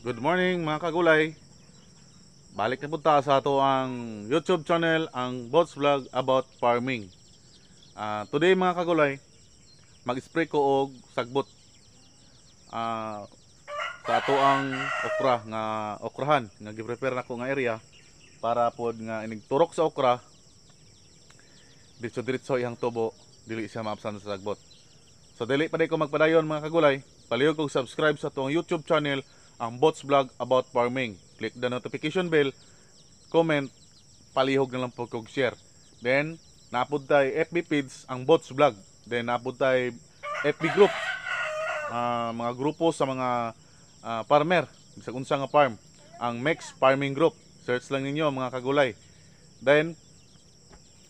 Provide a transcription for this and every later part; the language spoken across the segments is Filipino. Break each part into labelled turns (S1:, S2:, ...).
S1: Good morning mga kagulay. Balik na punta sa ato ang YouTube channel, ang Bots Vlog about farming. Today mga kagulay, mag-spray ko og sagbot sa ato ang okra nga okrahan nga gi-prepare nako nga area para pod nga inig turok sa okra diretso iyang tubo dili siya maapsan sa sagbot. So dili pa day ko magpadayon mga kagulay, palihog kog subscribe sa atong YouTube channel, ang Bots Vlog about farming. Click the notification bell, comment, palihog na lang po kog share. Then naapod tay FB page ang Bots Vlog. Then naapod tay FB group, mga grupo sa mga farmer sa unsa nga farm, ang Mex Farming Group. Search lang ninyo mga kagulay. Then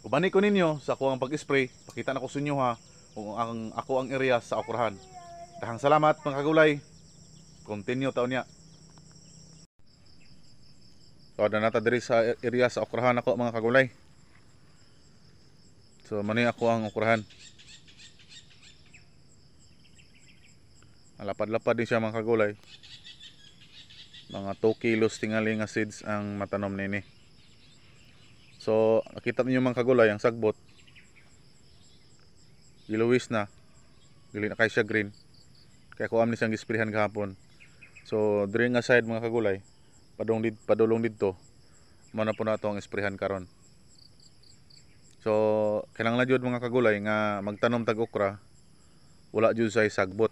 S1: ubani ko ninyo sa ako ang pag-spray, pakita na ko sa inyo ha kung ako ang area sa okrahan. Dahang salamat mga kagulay. Continue taon niya. So na nata diri sa area sa okrahan ako mga kagulay. So mani ako ang okrahan. Lapad-lapad din siya mga kagulay. Mga 2 kilos tingali nga seeds ang matanom nini. So nakita niyo mga kagulay ang sagbot. Giluwis na. Dili na kay siya green. Kaya ko amni siyang gisprehan gahapon. So diri nga side mga kagulay, padulong didto mao na po nato ang isprehan karon. So kinahanglan jud mga kagulay nga magtanom tag okra, wala jud say sagbot.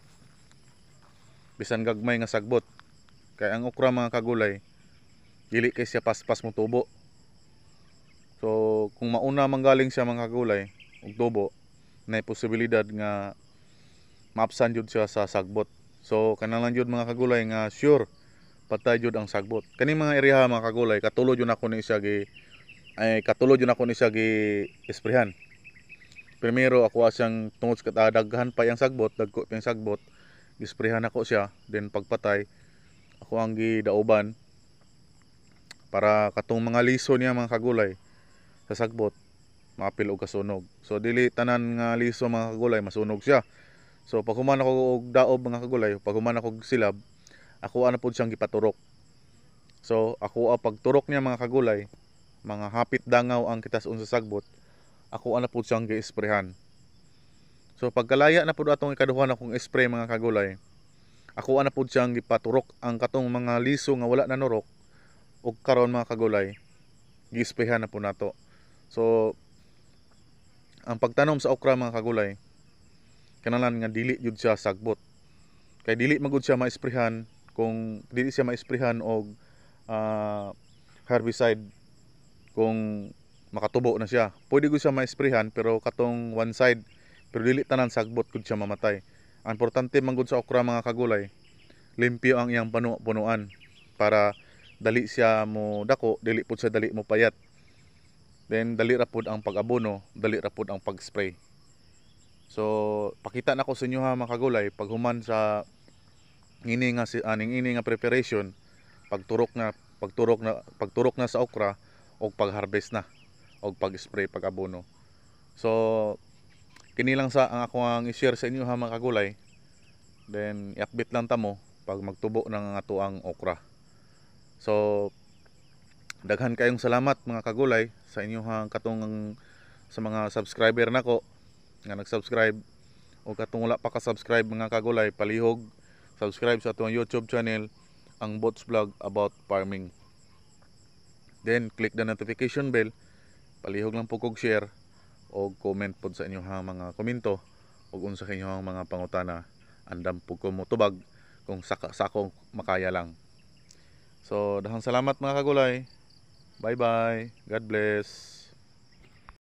S1: Bisan gagmay nga sagbot. Kay ang okra mga kagulay, dili kay siya paspas mo tubo. So kung mauna manggaling siya mga kagulay og tubo, na posibilidad nga maapsan jud siya sa sagbot. So kanang jud mga kagulay nga sure patay jud ang sagbot. Kani mga area mga kagulay, katulod jud ako ni siya gi isprehan. Primero ako siyang tungod sa daghan pa yang sagbot, dagko pa yang sagbot, gisprehan ako siya, then pagpatay ako ang gidauban para katong mga liso niya mga kagulay sa sagbot maapil og kasunog. So dili tanan nga liso mga kagulay masunog siya. So pag human ako og daob mga kagulay, pag human ako og silab, ako ana pod siyang gipaturok. So ako pagturok niya mga kagulay, mga hapit dangaw ang kitas-on sa sagbot, ako ana pod siyang gi-sprayhan. So pagkalaya na pod atong ikaduhan akong spray mga kagulay, ako ana pod siyang gipaturok ang katong mga liso nga wala na norok og karon mga kagulay, gi-sprayhan na po nato. So ang pagtanom sa okra mga kagulay, kanalan nga dili jud siya sagbot. Kay dili magud siya maisprehan kung dili siya maisprehan og herbicide kung makatubo na siya. Pwede gud siya maisprehan pero katong one side, pero dili tanan sagbot gud siya mamatay. Ang importante man gud sa okra mga kagulay, limpyo ang iyang punuan para dali siya mo dako, dili pud siya dali mo payat. Then dali ra pud ang pag-abono, dali ra pud ang pag-spray. So pakita na ko sa inyo ha mga kagulay, pag human sa ini nga preparation, pagturok na sa okra og pag-harvest na og pag-spray, pag-abono. So kini lang sa ang ako ang i-share sa inyo ha mga kagulay. Then i-update lang ta mo pag magtubo ng ato ang okra. So daghan kayong salamat mga kagulay sa inyo hang katong sa mga subscriber nako nga nag-subscribe o katong wala pa ka-subscribe mga kagulay, palihog subscribe sa atong YouTube channel, ang Bots Vlog about farming. Then click the notification bell, palihog lang po kog share o comment pod sa inyo hang mga komento ug unsa kinyo hang mga pangutana, andam po ko motubag kung sakong makaya lang. So dahang salamat mga kagulay. Bye bye. God bless.